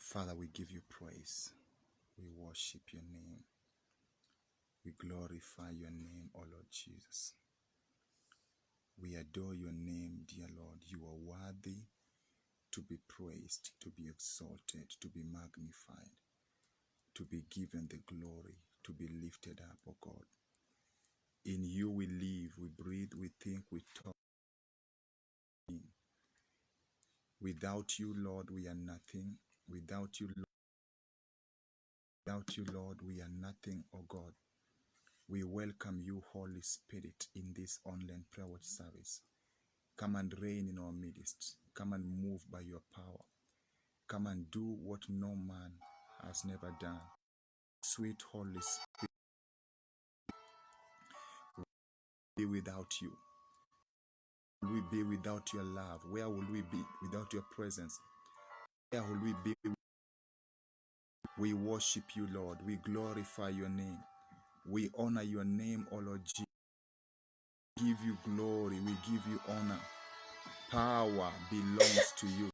Father, we give you praise. We worship your name. We glorify your name, O Lord Jesus. We adore your name, dear Lord. You are worthy to be praised, to be exalted, to be magnified, to be given the glory, to be lifted up, O God. In you we live, we breathe, we think, we talk. Without you, Lord, we are nothing. Without you, Lord, we are nothing, O God. We welcome you, Holy Spirit, in this online prayer watch service. Come and reign in our midst. Come and move by your power. Come and do what no man has never done. Sweet Holy Spirit, be without you. Will we be without your love? Where will we be without your presence? Where will we be? We worship you, Lord. We glorify your name. We honor your name, O Lord Jesus. We give you glory. We give you honor. Power belongs to you.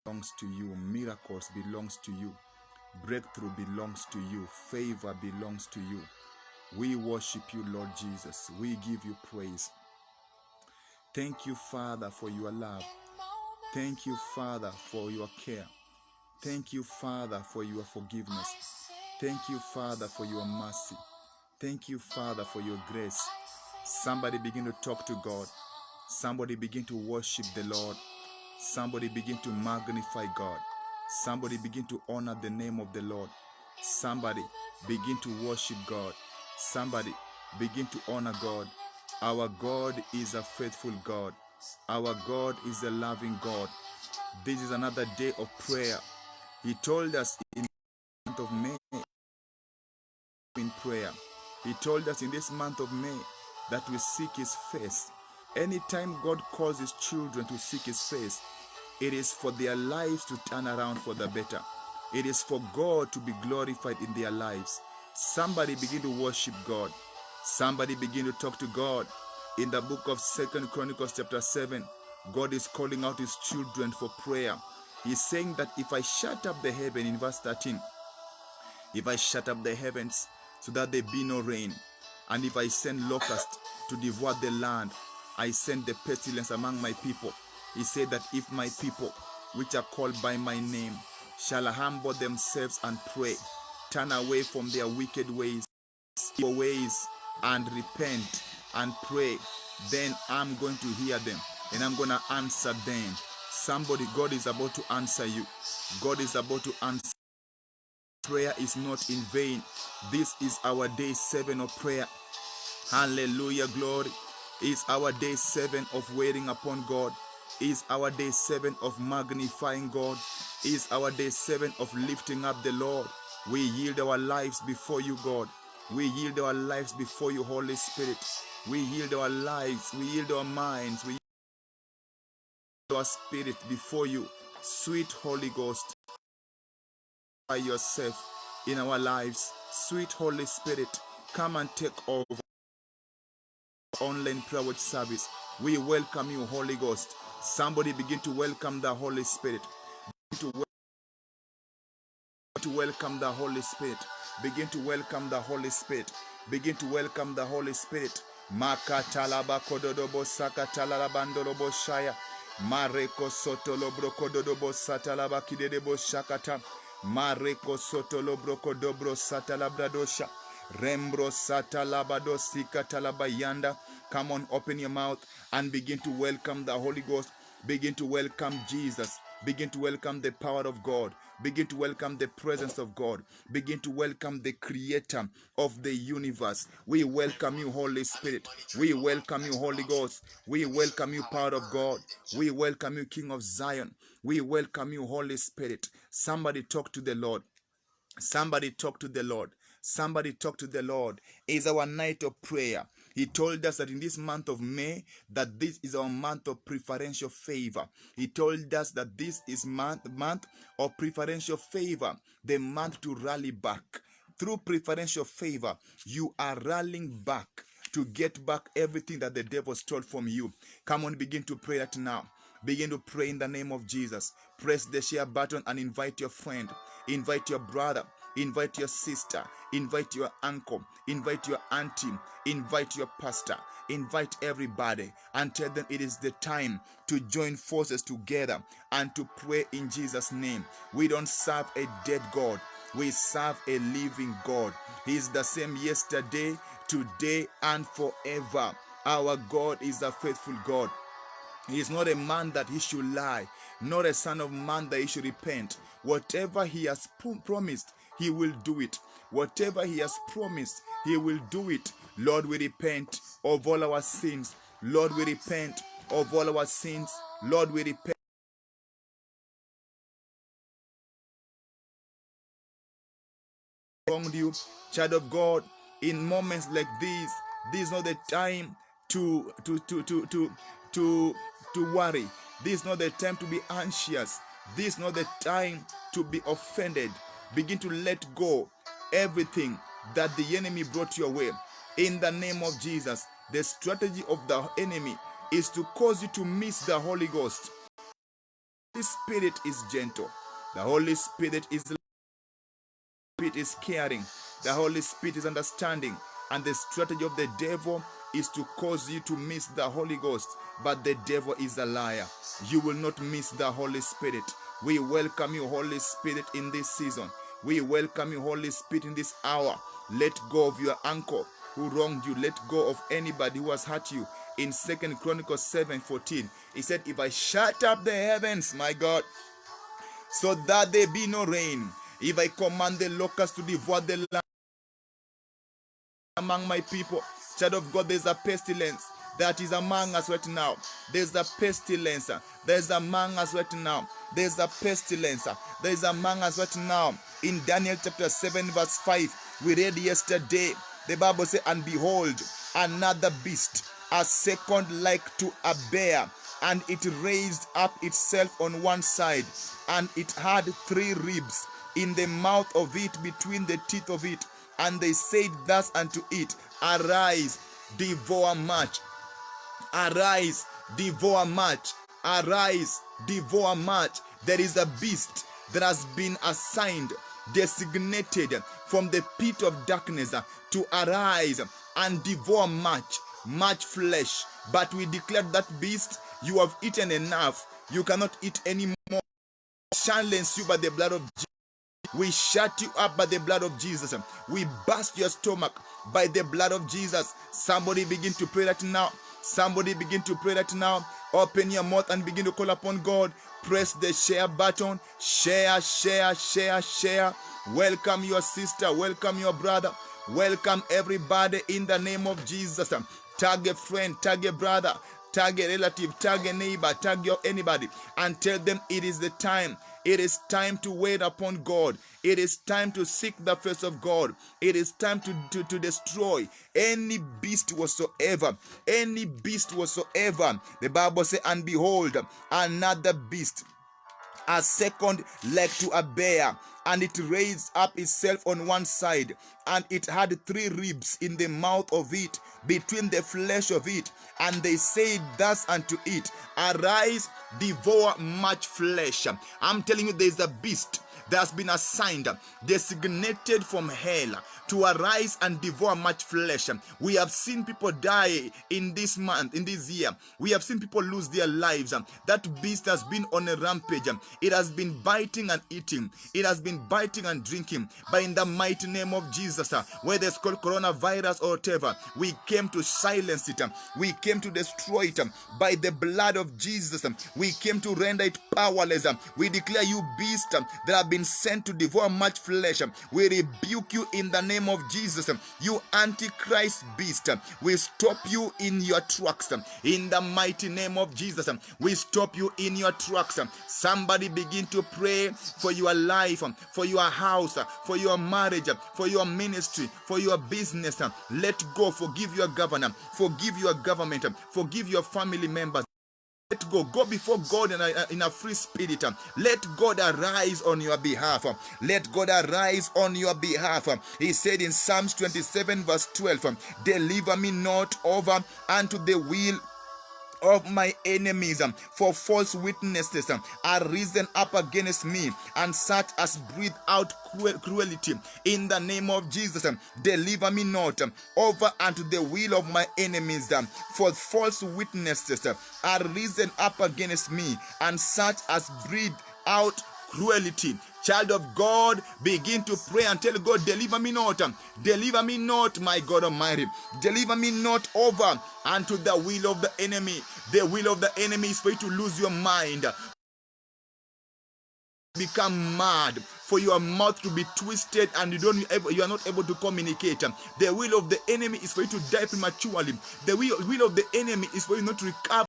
Belongs to you. Miracles belongs to you. Breakthrough belongs to you. Favor belongs to you. We worship you, Lord Jesus. We give you praise. Thank you, Father, for your love. Thank you, Father, for your care. Thank you, Father, for your forgiveness. Thank you, Father, for your mercy. Thank you, Father, for your grace. Somebody begin to talk to God. Somebody begin to worship the Lord. Somebody begin to magnify God. Somebody begin to honor the name of the Lord. Somebody begin to worship God. Somebody begin to honor God. Our God is a faithful God. Our God is a loving God. This is another day of prayer. He told us in the month of May in prayer. He told us in this month of May that we seek his face. Anytime God calls his children to seek his face, it is for their lives to turn around for the better. It is for God to be glorified in their lives. Somebody begin to worship God. Somebody begin to talk to God. In the book of 2 Chronicles chapter 7, God is calling out his children for prayer. He's saying that if I shut up the heaven, in verse 13, if I shut up the heavens so that there be no rain, and if I send locusts to devour the land, I send the pestilence among my people. He said that if my people, which are called by my name, shall humble themselves and pray, turn away from their wicked ways, and repent and pray, then I'm going to hear them and I'm going to answer them. Somebody, God is about to answer you. God is about to answer. Prayer is not in vain. This is our day 7 of prayer. Hallelujah, glory. Is our day 7 of waiting upon God. Is our day 7 of magnifying God. Is our day 7 of lifting up the Lord. We yield our lives before you, God. We yield our lives before you, Holy Spirit. We yield our lives. We yield our minds. We yield our spirit before you. Sweet Holy Ghost, by yourself in our lives. Sweet Holy Spirit, come and take over online prayer watch service. We welcome you, Holy Ghost. Somebody begin to welcome the Holy Spirit. Begin to welcome the Holy Spirit. Begin to welcome the Holy Spirit. Begin to welcome the Holy Spirit. Makatalaba kododobo sakatalabandorobo shaya. Mareko sotolo brokododobo satalaba kidedebo shakata. Mareko sotolo brokodobro satalabradosha. Rembro satalabado sikatalabayanda. Come on, open your mouth and begin to welcome the Holy Ghost. Begin to welcome Jesus. Begin to welcome the power of God. Begin to welcome the presence of God. Begin to welcome the creator of the universe. We welcome you, Holy Spirit. We welcome you, Holy Ghost. We welcome you, power of God. We welcome you, King of Zion. We welcome you, Holy Spirit. Somebody talk to the Lord. Somebody talk to the Lord. Somebody talk to the Lord. It's our night of prayer. He told us that in this month of May, that this is our month of preferential favor. He told us that this is month of preferential favor, the month to rally back. Through preferential favor, you are rallying back to get back everything that the devil stole from you. Come on, begin to pray that now. Begin to pray in the name of Jesus. Press the share button and invite your friend, invite your brother, invite your sister, invite your uncle, invite your auntie, invite your pastor, invite everybody and tell them it is the time to join forces together and to pray in Jesus' name. We don't serve a dead God. We serve a living God. He is the same yesterday, today, and forever. Our God is a faithful God. He is not a man that he should lie, not a son of man that he should repent. Whatever he has promised, he will do it. Whatever he has promised, he will do it. Lord, we repent of all our sins. Lord, we repent of all our sins. Lord, we repent. Wronged you, child of God, in moments like this is not the time to worry. This is not the time to be anxious. This is not the time to be offended. Begin to let go everything that the enemy brought your way. In the name of Jesus, the strategy of the enemy is to cause you to miss the Holy Ghost. The Spirit is gentle. The Holy Spirit is caring. The Holy Spirit is understanding. And the strategy of the devil is to cause you to miss the Holy Ghost. But the devil is a liar. You will not miss the Holy Spirit. We welcome you, Holy Spirit, in this season. We welcome you, Holy Spirit, in this hour. Let go of your uncle who wronged you. Let go of anybody who has hurt you. In 2 Chronicles 7:14, he said, if I shut up the heavens, my God, so that there be no rain, if I command the locusts to devour the land among my people, child of God, there's a pestilence that is among us right now. There's a pestilence. There's among us right now. There's a pestilence. There's among us right now. In Daniel chapter 7 verse 5, we read yesterday, the Bible says, and behold, another beast, a second like to a bear, and it raised up itself on one side, and it had 3 ribs in the mouth of it, between the teeth of it. And they said thus unto it, arise, devour much. Arise, devour much. Arise, devour much. There is a beast that has been assigned, designated from the pit of darkness to arise and devour much flesh. But we declare that beast, you have eaten enough. You cannot eat anymore. Silence you by the blood of Jesus. We shut you up by the blood of Jesus. We burst your stomach by the blood of Jesus. Somebody begin to pray right now. Somebody begin to pray right now. Open your mouth and begin to call upon God. Press the share button. Share. Welcome your sister. Welcome your brother. Welcome everybody in the name of Jesus. Tag a friend. Tag a brother. Tag a relative. Tag a neighbor. Tag anybody. And tell them it is the time. It is time to wait upon God. It is time to seek the face of God. It is time to destroy any beast whatsoever. Any beast whatsoever. The Bible says, and behold, another beast, a second like to a bear, and it raised up itself on one side, and it had 3 ribs in the mouth of it, between the flesh of it. And they said thus unto it, arise, devour much flesh. I'm telling you, there's a beast that has been assigned, designated from hell, to arise and devour much flesh. We have seen people die in this month, in this year. We have seen people lose their lives. That beast has been on a rampage. It has been biting and eating. It has been biting and drinking. But in the mighty name of Jesus, whether it's called coronavirus or whatever, we came to silence it. We came to destroy it by the blood of Jesus. We came to render it powerless. We declare, you beast that have been sent to devour much flesh, we rebuke you in the name of Jesus. You antichrist beast, we stop you in your tracks in the mighty name of Jesus. We stop you in your tracks. Somebody begin to pray for your life, for your house, for your marriage, for your ministry, for your business. Let go. Forgive your governor, forgive your government, forgive your family members. Let go. Go before God in a free spirit. Let God arise on your behalf. Let God arise on your behalf. He said in Psalms 27 verse 12, deliver me not over unto the will of my enemies, for false witnesses are risen up against me, and such as breathe out cruelty. In the name of Jesus, deliver me not over unto the will of my enemies, for false witnesses are risen up against me, and such as breathe out cruelty. Child of God, begin to pray and tell God, deliver me not, my God Almighty, deliver me not over unto the will of the enemy. The will of the enemy is for you to lose your mind, become mad, for your mouth to be twisted, and you are not able to communicate. The will of the enemy is for you to die prematurely. The will of the enemy is for you not to recover.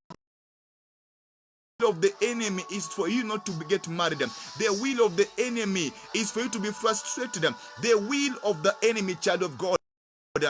Of the enemy is for you not to get married. The will of the enemy is for you to be frustrated. The will of the enemy, child of God,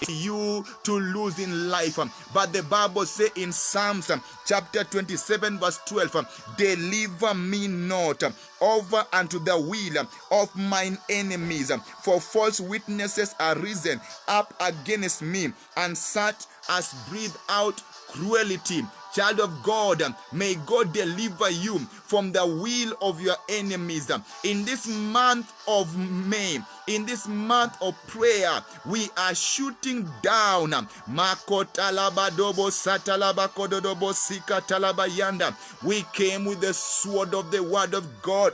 you to lose in life. But the Bible says in Psalms chapter 27 verse 12, deliver me not over unto the will of mine enemies, for false witnesses are risen up against me, and such as breathe out cruelty. Child of God, may God deliver you from the will of your enemies. In this month of May, in this month of prayer, we are shooting down we came with the sword of the word of God.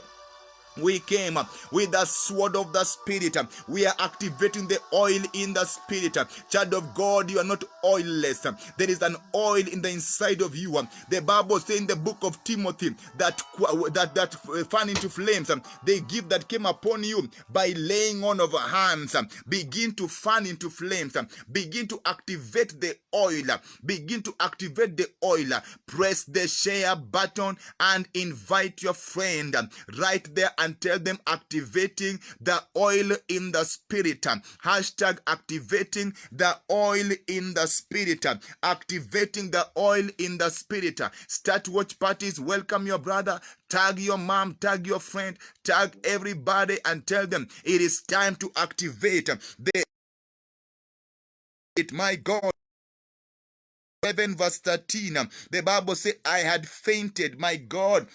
We came with the sword of the Spirit. We are activating the oil in the Spirit. Child of God, you are not oilless. There is an oil in the inside of you. The Bible says in the book of Timothy that fan into flames, the gift that came upon you by laying on of hands. Begin to fan into flames. Begin to activate the oil. Begin to activate the oil. Press the share button and invite your friend right there and tell them, activating the oil in the Spirit. Hashtag activating the oil in the Spirit. Activating the oil in the Spirit. Start watch parties. Welcome your brother. Tag your mom. Tag your friend. Tag everybody and tell them it is time to activate my God. 11 verse 13. The Bible says, I had fainted, my God.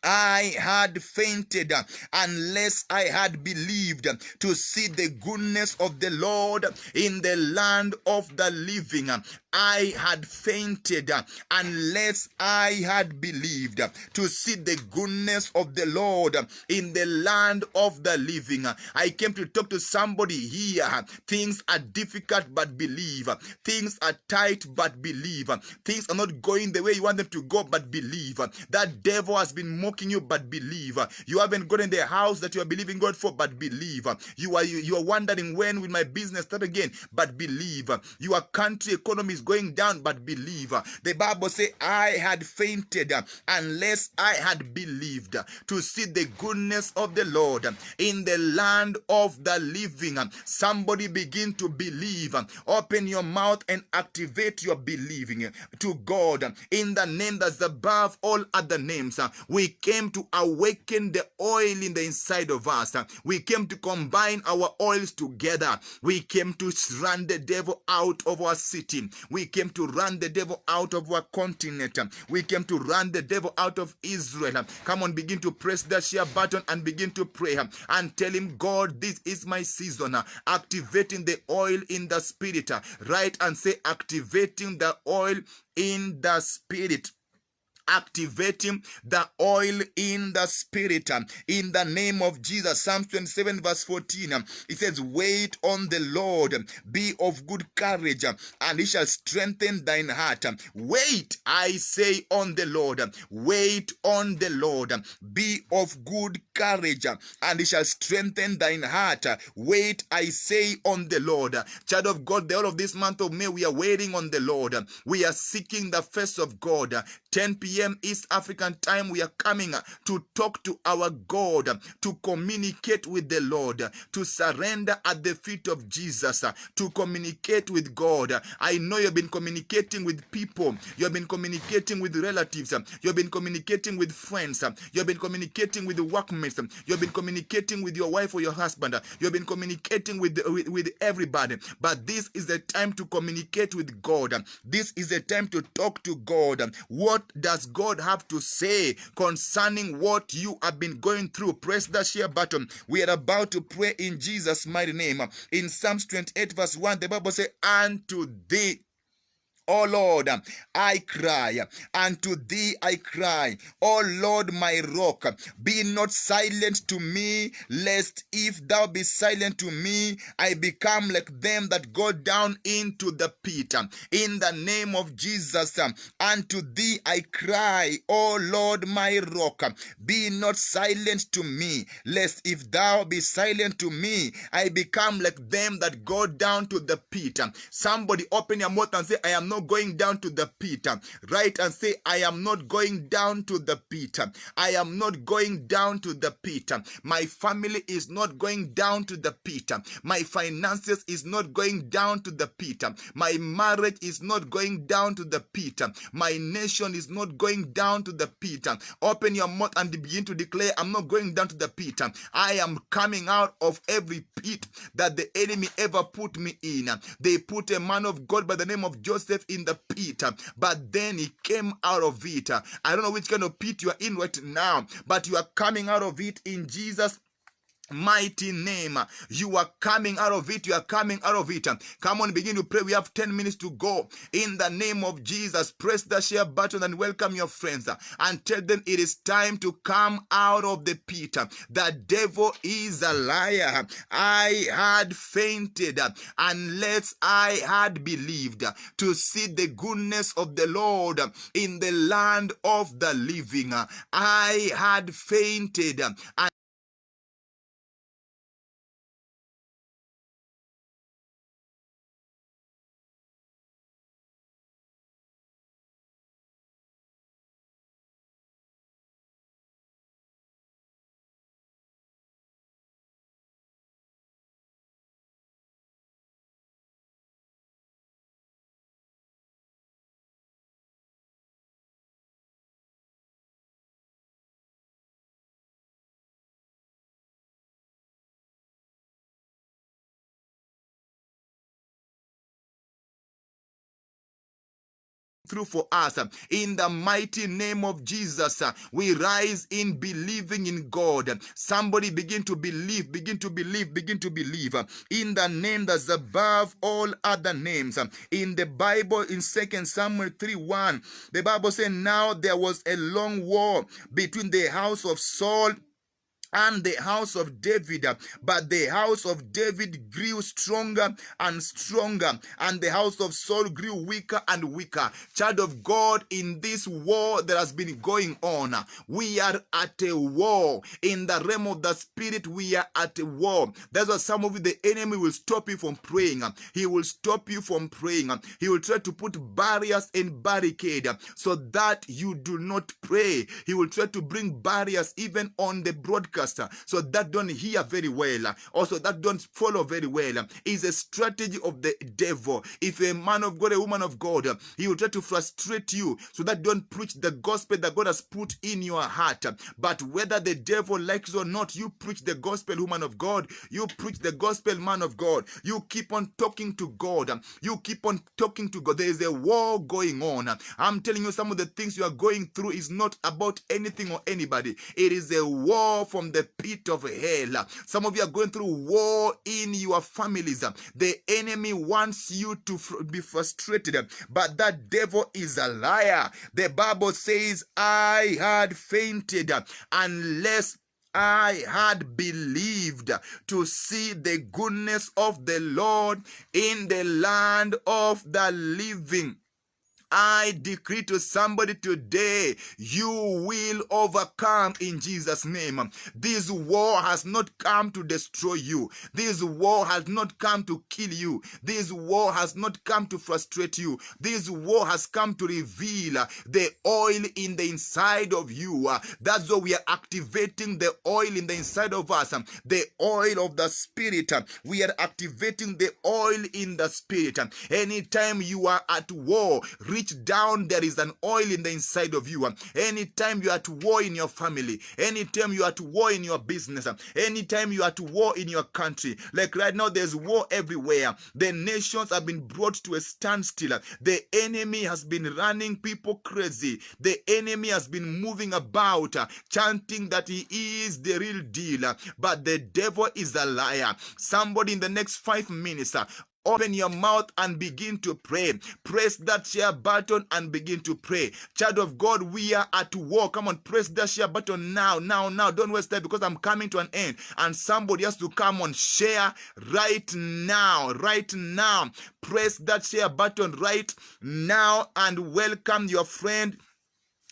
I had fainted unless I had believed to see the goodness of the Lord in the land of the living. I had fainted unless I had believed to see the goodness of the Lord in the land of the living. I came to talk to somebody here. Things are difficult, but believe. Things are tight, but believe. Things are not going the way you want them to go, but believe. That devil has been mocking you, but believe. You haven't gotten the house that you are believing God for, but believe. You are wondering, when will my business start again, but believe. Your country economy is going down, but believe. The Bible says, I had fainted unless I had believed to see the goodness of the Lord in the land of the living. Somebody begin to believe. Open your mouth and activate your believing to God in the name that's above all other names. We came to awaken the oil in the inside of us. We came to combine our oils together. We came to run the devil out of our city. We came to run the devil out of our continent. We came to run the devil out of Israel. Come on, begin to press that share button and begin to pray and tell him, God, this is my season. Activating the oil in the Spirit. Write and say, activating the oil in the Spirit. Activating the oil in the Spirit in the name of Jesus. Psalms 27 verse 14, it says, wait on the Lord, be of good courage, and he shall strengthen thine heart. Wait, I say, on the Lord. Wait on the Lord, be of good courage, and he shall strengthen thine heart. Wait, I say, on the Lord. Child of God, the whole of this month of May, we are waiting on the Lord. We are seeking the face of God. 10 p.m. p.m. East African time, we are coming to talk to our God, to communicate with the Lord, to surrender at the feet of Jesus, to communicate with God. I know you've been communicating with people, you've been communicating with relatives, you've been communicating with friends, you've been communicating with the workmates, you've been communicating with your wife or your husband, you've been communicating with everybody. But this is the time to communicate with God. This is the time to talk to God. What does God have to say concerning what you have been going through? Press the share button. We are about to pray in Jesus' mighty name. In Psalms 28 verse 1, the Bible says, "Unto thee, O Lord, I cry, unto thee I cry, O Lord my rock, be not silent to me, lest if thou be silent to me, I become like them that go down into the pit." In the name of Jesus, unto thee I cry, O Lord my rock, be not silent to me, lest if thou be silent to me, I become like them that go down to the pit. Somebody open your mouth and say, I am not going down to the pit. Write and say, I am not going down to the pit. I am not going down to the pit. My family is not going down to the pit. My finances is not going down to the pit. My marriage is not going down to the pit. My nation is not going down to the pit. Open your mouth and begin to declare, I'm not going down to the pit. I am coming out of every pit that the enemy ever put me in. They put a man of God by the name of Joseph in the pit, but then he came out of it. I don't know which kind of pit you are in right now, but you are coming out of it in Jesus' mighty name. You are coming out of it. You are coming out of it. Come on, begin to pray. We have 10 minutes to go. In the name of Jesus, press the share button and welcome your friends and tell them it is time to come out of the pit. The devil is a liar. I had fainted unless I had believed to see the goodness of the Lord in the land of the living. I had fainted and through for us. In the mighty name of Jesus, we rise in believing in God. Somebody begin to believe, begin to believe, begin to believe in the name that's above all other names. In the Bible, in 2 Samuel 3:1, the Bible says, now there was a long war between the house of Saul and the house of David, but the house of David grew stronger and stronger, and the house of Saul grew weaker and weaker. Child of God, in this war that has been going on, we are at a war. In the realm of the spirit, we are at a war. That's why some of you, the enemy will stop you from praying. He will stop you from praying. He will try to put barriers and barricade so that you do not pray. He will try to bring barriers even on the broadcast, so that don't hear very well, also that don't follow very well. Is a strategy of the devil. If a man of God, a woman of God, he will try to frustrate you so that don't preach the gospel that God has put in your heart. But whether the devil likes or not, you preach the gospel, woman of God. You preach the gospel, man of God. You keep on talking to God. You keep on talking to God. There is a war going on. I'm telling you, some of the things you are going through is not about anything or anybody. It is a war from the pit of hell. Some of you are going through war in your families. The enemy wants you to be frustrated, but that devil is a liar. The Bible says, I had fainted unless I had believed to see the goodness of the Lord in the land of the living. I decree to somebody today, you will overcome in Jesus' name. This war has not come to destroy you. This war has not come to kill you. This war has not come to frustrate you. This war has come to reveal the oil in the inside of you. That's why we are activating the oil in the inside of us, the oil of the Spirit. We are activating the oil in the Spirit. Anytime you are at war, reach down, there is an oil in the inside of you. Anytime you are at war in your family, anytime you are at war in your business, anytime you are at war in your country, like right now there's war everywhere. The nations have been brought to a standstill. The enemy has been running people crazy. The enemy has been moving about, chanting that he is the real deal, but the devil is a liar. Somebody in the next 5 minutes, open your mouth and begin to pray. Press that share button and begin to pray. Child of God, we are at war. Come on, press that share button now. Don't waste time, because I'm coming to an end and somebody has to come on. Share right now. Press that share button right now and welcome your friend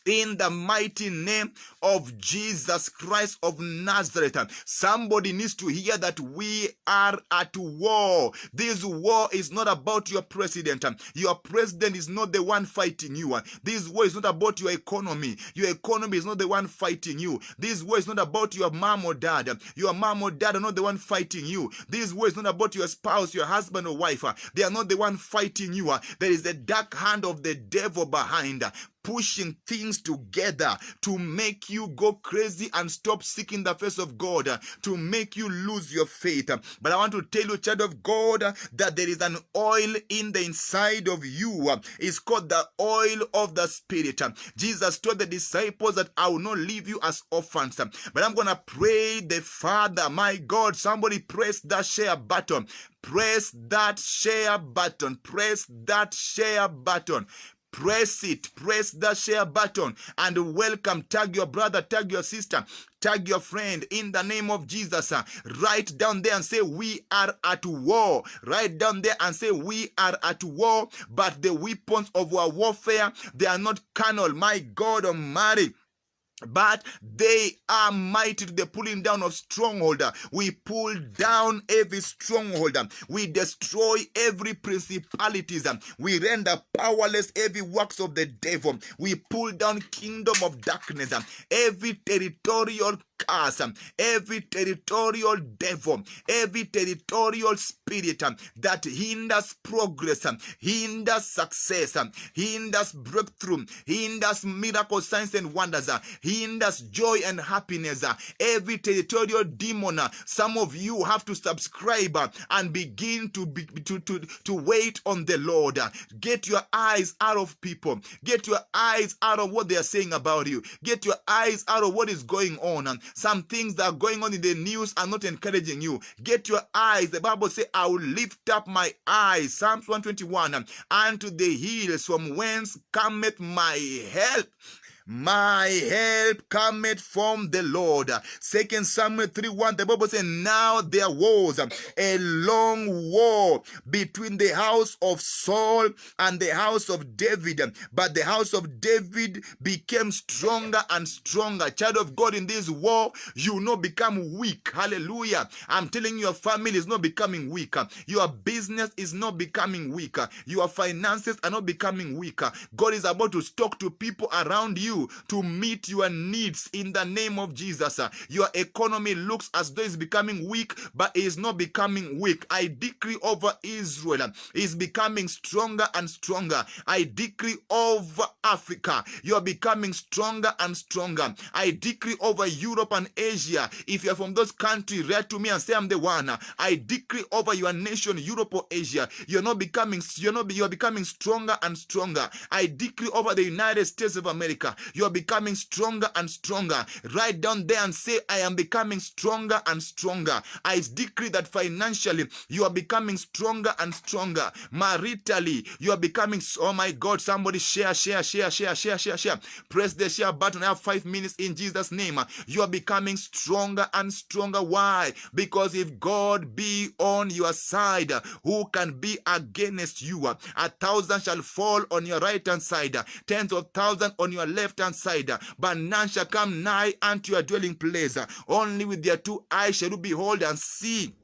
in the mighty name of Jesus Christ of Nazareth. Somebody needs to hear that we are at war. This war is not about your president. Your president is not the one fighting you. This war is not about your economy. Your economy is not the one fighting you. This war is not about your mom or dad. Your mom or dad are not the one fighting you. This war is not about your spouse, your husband or wife. They are not the one fighting you. There is a dark hand of the devil behind, pushing things together to make you go crazy and stop seeking the face of God, to make you lose your faith. But I want to tell you, child of God, that there is an oil in the inside of you. It's called the oil of the Spirit. Jesus told the disciples that I will not leave you as orphans, but I'm going to pray the Father. My God, somebody press that share button. Press that share button. Press that share button. Press it, press the share button and welcome. Tag your brother, tag your sister, tag your friend in the name of Jesus. Write down there and say, we are at war. Write down there and say, we are at war, but the weapons of our warfare, they are not carnal. My God Almighty, but they are mighty to the pulling down of stronghold. We pull down every stronghold. We destroy every principalities. We render powerless every works of the devil. We pull down kingdom of darkness, every territorial curse, every territorial devil, every territorial spirit that hinders progress, hinders success, hinders breakthrough, hinders miracle signs and wonders, hinders joy and happiness, every territorial demon. Some of you have to subscribe and begin to wait on the Lord. Get your eyes out of people. Get your eyes out of what they are saying about you. Get your eyes out of what is going on. Some things that are going on in the news are not encouraging you. Get your eyes. The Bible says, I will lift up my eyes, Psalms 121, unto the hills, from whence cometh my help. My help cometh from the Lord. 2 Samuel 3:1, the Bible says, now there was a long war between the house of Saul and the house of David, but the house of David became stronger and stronger. Child of God, in this war, you will not become weak. Hallelujah. I'm telling you, your family is not becoming weaker. Your business is not becoming weaker. Your finances are not becoming weaker. God is about to talk to people around you to meet your needs in the name of Jesus. Your economy looks as though it's becoming weak, but it is not becoming weak. I decree over Israel, is becoming stronger and stronger. I decree over Africa, you are becoming stronger and stronger. I decree over Europe and Asia. If you are from those countries, write to me and say I'm the one. I decree over your nation, Europe or Asia, you're becoming stronger and stronger. I decree over the United States of America, You are becoming stronger and stronger. Write down there and say, I am becoming stronger and stronger. I decree that financially, you are becoming stronger and stronger. Maritally, you are becoming, oh my God, somebody share. Press the share button. I have 5 minutes in Jesus' name. You are becoming stronger and stronger. Why? Because if God be on your side, who can be against you? 1,000 shall fall on your right hand side, tens of thousands on your left hand side, but none shall come nigh unto your dwelling place. Only with their 2 eyes shall you behold and see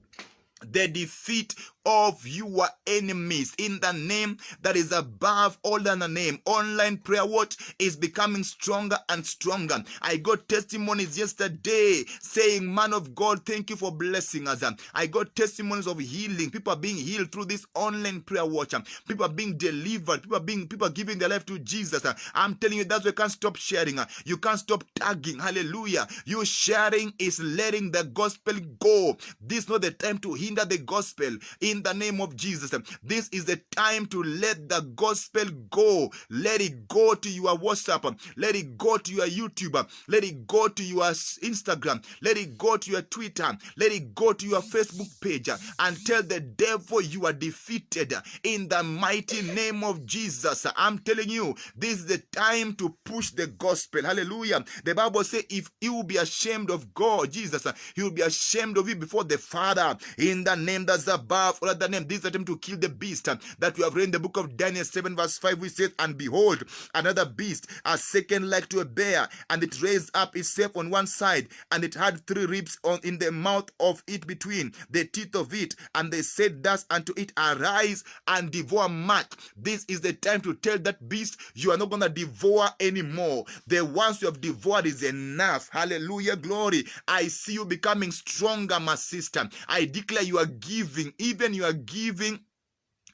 the defeat of your enemies in the name that is above all other name. Online Prayer Watch is becoming stronger and stronger. I got testimonies yesterday saying, man of God, thank you for blessing us. I got testimonies of healing. People are being healed through this online prayer watch. People are being delivered. People are giving their life to Jesus. I'm telling you, that's why you can't stop sharing. You can't stop tagging. Hallelujah. You sharing is letting the gospel go. This is not the time to hinder the gospel. In the name of Jesus, this is the time to let the gospel go. Let it go to your WhatsApp. Let it go to your YouTube. Let it go to your Instagram. Let it go to your Twitter. Let it go to your Facebook page and tell the devil you are defeated in the mighty name of Jesus. I'm telling you, this is the time to push the gospel. Hallelujah. The Bible says if you will be ashamed of God, Jesus, he will be ashamed of you before the Father. In the name that's above all other name, this is the time to kill the beast that we have read in the book of Daniel 7 verse 5, which says, and behold, another beast, a second like to a bear, and it raised up itself on one side, and it had 3 ribs in the mouth of it between the teeth of it, and they said thus unto it, arise and devour much. This is the time to tell that beast, you are not going to devour anymore. The ones you have devoured is enough. Hallelujah, glory. I see you becoming stronger, my sister. I declare you are giving, even you are giving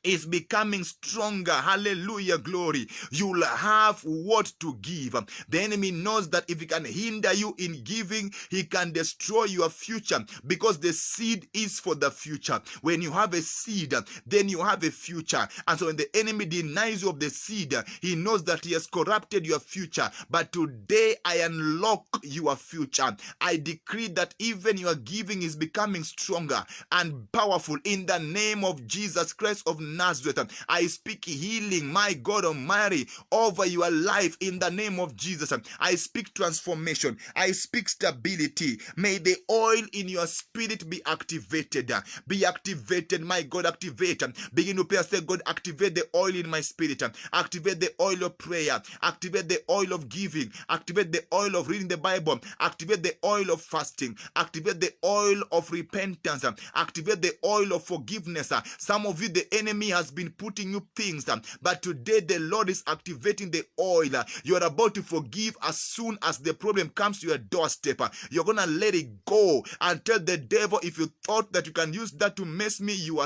is becoming stronger. Hallelujah, glory. You'll have what to give. The enemy knows that if he can hinder you in giving, he can destroy your future, because the seed is for the future. When you have a seed, then you have a future. And so when the enemy denies you of the seed, he knows that he has corrupted your future. But today I unlock your future. I decree that even your giving is becoming stronger and powerful in the name of Jesus Christ of Nazareth. I speak healing, my God Almighty, over your life in the name of Jesus. I speak transformation. I speak stability. May the oil in your spirit be activated. Be activated, my God, activate. Begin to pray. Say, God, activate the oil in my spirit. Activate the oil of prayer. Activate the oil of giving. Activate the oil of reading the Bible. Activate the oil of fasting. Activate the oil of repentance. Activate the oil of forgiveness. Some of you, the enemy has been putting you things, but today the Lord is activating the oil. You are about to forgive as soon as the problem comes to your doorstep. You're gonna let it go and tell the devil, if you thought that you can use that to mess me, you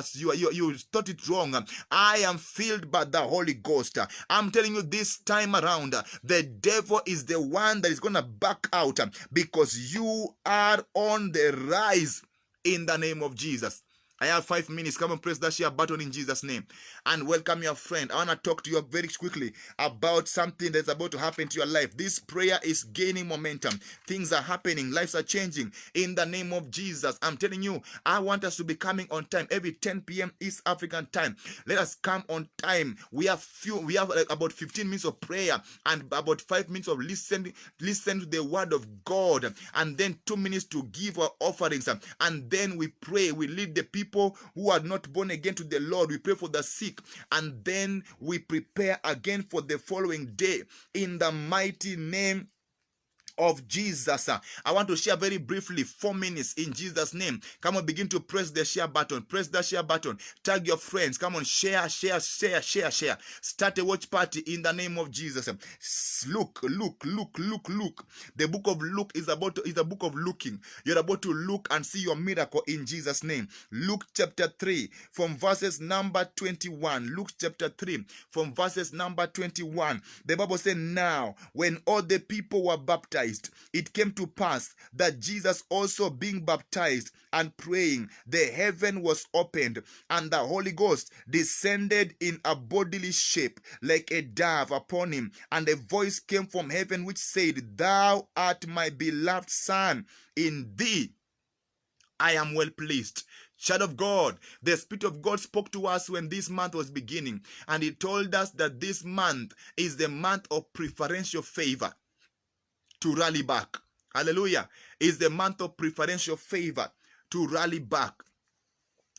thought it wrong. I am filled by the Holy Ghost. I'm telling you, this time around, the devil is the one that is gonna back out, because you are on the rise in the name of Jesus. I have 5 minutes. Come and press that share button in Jesus' name. And welcome your friend. I want to talk to you very quickly about something that's about to happen to your life. This prayer is gaining momentum. Things are happening. Lives are changing. In the name of Jesus, I'm telling you, I want us to be coming on time. Every 10 p.m. East African time. Let us come on time. We have about 15 minutes of prayer and about 5 minutes of listen to the word of God. And then 2 minutes to give our offerings. And then we pray. We lead the people who are not born again to the Lord. We pray for the sick, and then we prepare again for the following day in the mighty name of Jesus. I want to share very briefly 4 minutes in Jesus' name. Come on, begin to press the share button. Press the share button. Tag your friends. Come on, share. Start a watch party in the name of Jesus. Look. The book of Luke is a book of looking. You're about to look and see your miracle in Jesus' name. Luke chapter 3 from verses number 21. Luke chapter 3 from verses number 21. The Bible says, now when all the people were baptized, baptized, it came to pass that Jesus also being baptized and praying, the heaven was opened, and the Holy Ghost descended in a bodily shape like a dove upon him. And a voice came from heaven which said, Thou art my beloved Son, in thee I am well pleased. Child of God, the Spirit of God spoke to us when this month was beginning, and He told us that this month is the month of preferential favor to rally back. Hallelujah. Is the month of preferential favor to rally back.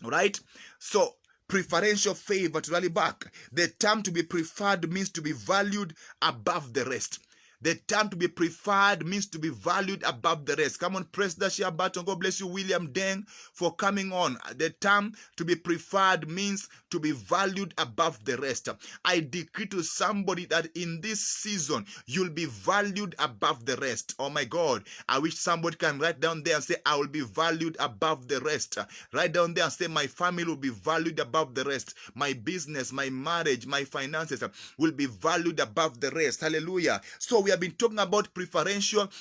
All right? So, preferential favor to rally back. The term to be preferred means to be valued above the rest. The term to be preferred means to be valued above the rest. Come on, press the share button. God bless you, William Deng, for coming on. The term to be preferred means to be valued above the rest. I decree to somebody that in this season, you'll be valued above the rest. Oh my God. I wish somebody can write down there and say, I will be valued above the rest. Write down there and say, my family will be valued above the rest. My business, my marriage, my finances will be valued above the rest. Hallelujah. So we have been talking about preferential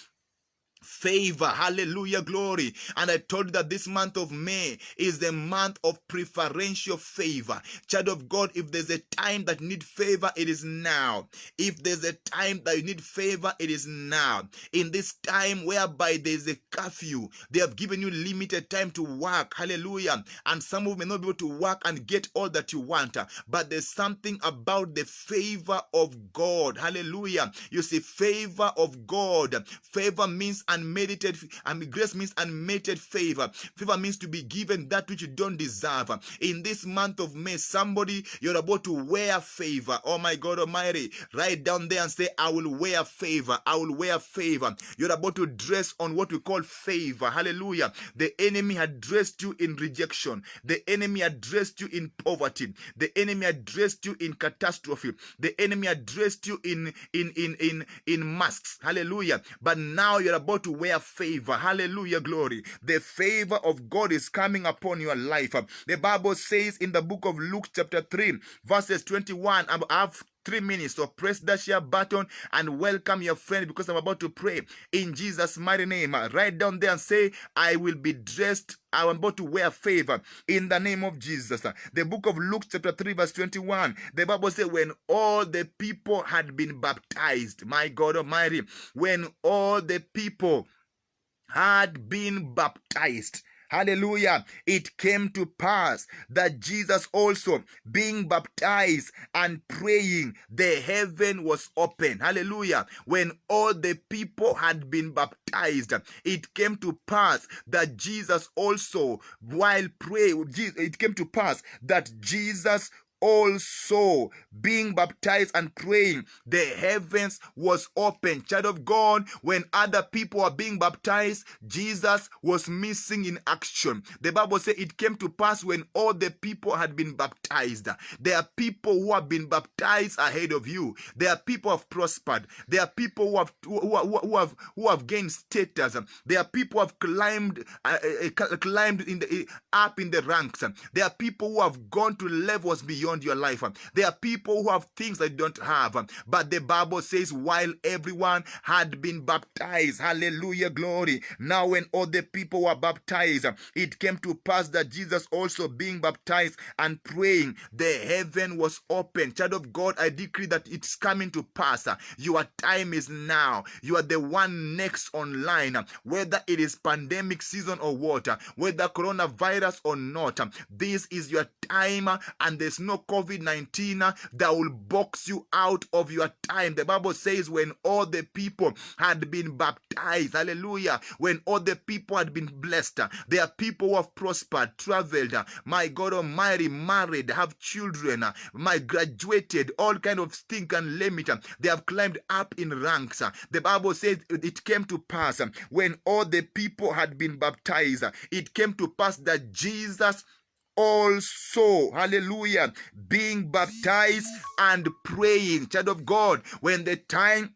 favor. Hallelujah, glory. And I told you that this month of May is the month of preferential favor. Child of God, if there's a time that you need favor, it is now. If there's a time that you need favor, it is now. In this time whereby there's a curfew, they have given you limited time to work. Hallelujah. And some of you may not be able to work and get all that you want, but there's something about the favor of God. Hallelujah. You see, favor of God. Favor means unmerited, and grace means unmerited favor. Favor means to be given that which you don't deserve. In this month of May, somebody, you're about to wear favor. Oh my God Almighty. Write down there and say, I will wear favor. I will wear favor. You're about to dress on what we call favor. Hallelujah. The enemy had dressed you in rejection. The enemy had dressed you in poverty. The enemy had dressed you in catastrophe. The enemy had dressed you in masks. Hallelujah. But now you're about to wear favor. Hallelujah, glory. The favor of God is coming upon your life. The Bible says in the book of Luke chapter 3 verses 21, I have 3 minutes, so press that share button and welcome your friend, because I'm about to pray in Jesus' mighty name. Write down there and say, I will be dressed, I am about to wear favor in the name of Jesus. The book of Luke chapter 3 verse 21, the Bible says, when all the people had been baptized, my God Almighty, when all the people had been baptized, hallelujah, it came to pass that Jesus also being baptized and praying, the heaven was open. Hallelujah. When all the people had been baptized, it came to pass that Jesus also, while praying, it came to pass that Jesus also being baptized and praying, the heavens was open. Child of God, when other people are being baptized, Jesus was missing in action. The Bible says it came to pass when all the people had been baptized. There are people who have been baptized ahead of you. There are people who have prospered. There are people who have gained status. There are people who have climbed up in the ranks. There are people who have gone to levels beyond your life. There are people who have things that you don't have. But the Bible says, while everyone had been baptized, hallelujah, glory. Now when all the people were baptized, it came to pass that Jesus also being baptized and praying, the heaven was open. Child of God, I decree that it's coming to pass. Your time is now. You are the one next online, whether it is pandemic season or what, whether coronavirus or not. This is your time, and there's no COVID-19 that will box you out of your time. The Bible says when all the people had been baptized, hallelujah, when all the people had been blessed, there are people who have prospered, traveled, my God Almighty, married, have children, graduated, all kind of things can limit. They have climbed up in ranks. The Bible says it came to pass when all the people had been baptized, it came to pass that Jesus also, hallelujah, being baptized and praying. Child of God, when the time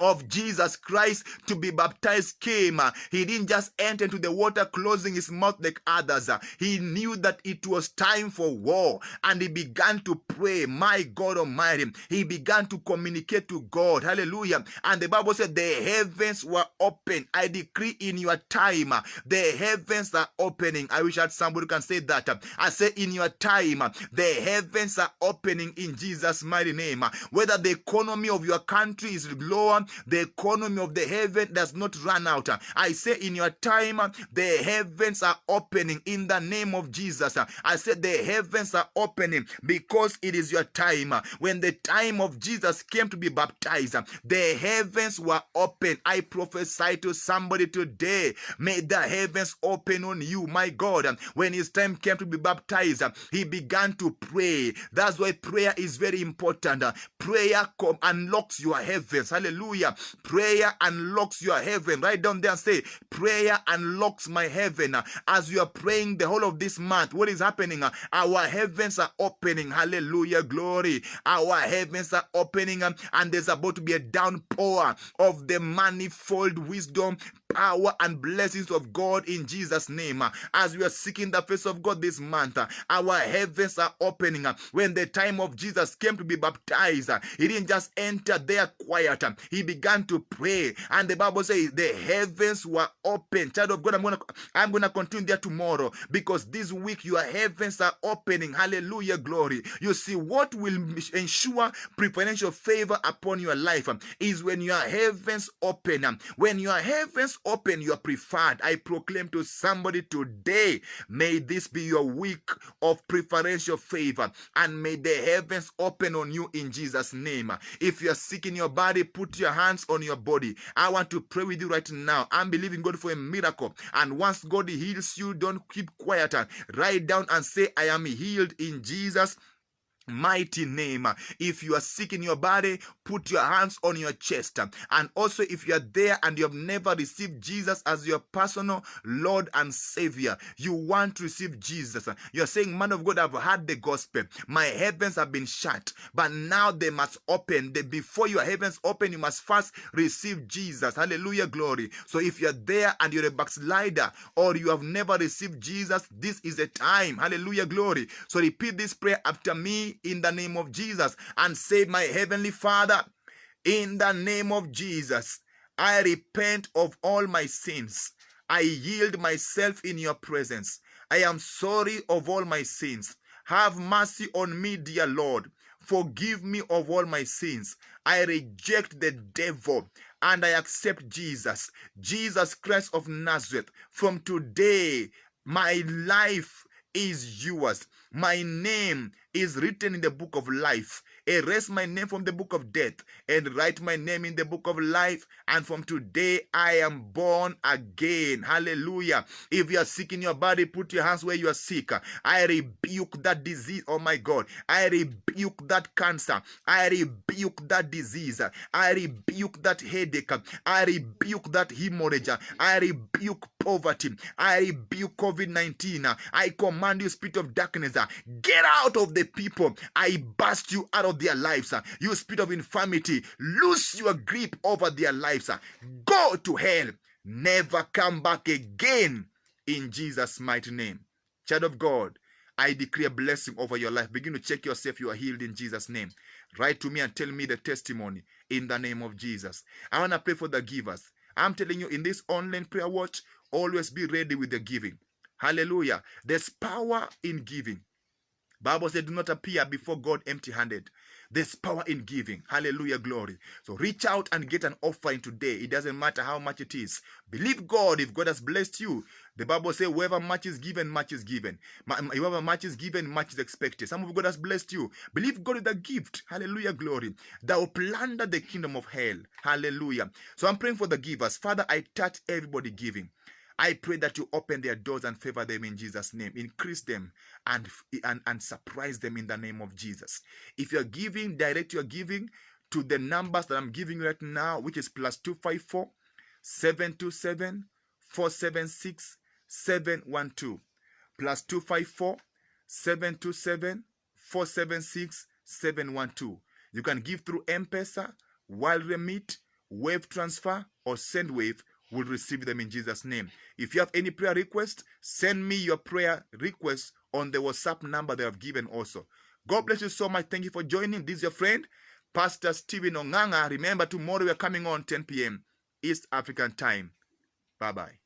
of Jesus Christ to be baptized came, he didn't just enter into the water closing his mouth like others. He knew that it was time for war, and he began to pray. My God Almighty, he began to communicate to God. Hallelujah. And the Bible said the heavens were open. I decree in your time, the heavens are opening. I wish that somebody can say that. I say in your time, the heavens are opening in Jesus' mighty name. Whether the economy of your country is lower, the economy of the heaven does not run out. I say in your time, the heavens are opening in the name of Jesus. I said the heavens are opening because it is your time. When the time of Jesus came to be baptized, the heavens were open. I prophesy to somebody today, may the heavens open on you, my God. When his time came to be baptized, he began to pray. That's why prayer is very important. Prayer unlocks your heavens. Hallelujah. Prayer unlocks your heaven. Write down there and say, prayer unlocks my heaven. As you are praying the whole of this month, what is happening? Our heavens are opening. Hallelujah. Glory. Our heavens are opening, and there's about to be a downpour of the manifold wisdom, power, and blessings of God in Jesus' name. As we are seeking the face of God this month, our heavens are opening. When the time of Jesus came to be baptized, he didn't just enter there quiet. He began to pray, and the Bible says the heavens were open. Child of God, I'm gonna continue there tomorrow, because this week your heavens are opening. Hallelujah, glory. You see, what will ensure preferential favor upon your life is when your heavens open. When your heavens open, you are preferred. I proclaim to somebody today, may this be your week of preferential favor, and may the heavens open on you in Jesus' name. If you are sick in your body, put your hands on your body. I want to pray with you right now. I'm believing God for a miracle, and once God heals you, don't keep quiet. Write down and say, I am healed in Jesus' mighty name. If you are sick in your body, put your hands on your chest. And also, if you are there and you have never received Jesus as your personal Lord and Savior, you want to receive Jesus. You're saying, man of God, I've heard the gospel. My heavens have been shut, but now they must open. Before your heavens open, you must first receive Jesus. Hallelujah, glory. So if you're there and you're a backslider, or you have never received Jesus, this is a time. Hallelujah, glory. So repeat this prayer after me in the name of Jesus and say, my heavenly Father, in the name of Jesus, I repent of all my sins. I yield myself in your presence. I am sorry of all my sins. Have mercy on me, dear Lord. Forgive me of all my sins. I reject the devil and I accept Jesus, Jesus Christ of Nazareth. From today, my life is yours. My name is written in the book of life. Erase my name from the book of death and write my name in the book of life. And from today, I am born again. Hallelujah. If you are sick in your body, put your hands where you are sick. I rebuke that disease. Oh my God. I rebuke that cancer. I rebuke that disease. I rebuke that headache. I rebuke that hemorrhage. I rebuke poverty. I rebuke COVID-19. I command you, spirit of darkness, get out of the people. I burst you out of their lives. You spirit of infirmity, lose your grip over their lives. Go to hell. Never come back again in Jesus' mighty name. Child of God, I decree a blessing over your life. Begin to check yourself. You are healed in Jesus' name. Write to me and tell me the testimony in the name of Jesus. I want to pray for the givers. I'm telling you, in this online prayer watch, always be ready with the giving. Hallelujah. There's power in giving. Bible said, do not appear before God empty-handed. There's power in giving. Hallelujah, glory. So reach out and get an offering today. It doesn't matter how much it is. Believe God. If God has blessed you, the Bible says, whoever much is given, much is given. Whoever much is given, much is expected. Some of God has blessed you. Believe God with a gift. Hallelujah, glory. That will plunder the kingdom of hell. Hallelujah. So I'm praying for the givers. Father, I touch everybody giving. I pray that you open their doors and favor them in Jesus' name. Increase them and surprise them in the name of Jesus. If you're giving, direct your giving to the numbers that I'm giving you right now, which is +254 727 476 712. +254 727 476 712. You can give through M-Pesa, Wild Remit, Wave Transfer or SendWave will receive them in Jesus' name. If you have any prayer request, send me your prayer request on the WhatsApp number they have given also. God bless you so much. Thank you for joining. This is your friend, Pastor Stephen Onganga. Remember, tomorrow we are coming on 10 p.m. East African time. Bye-bye.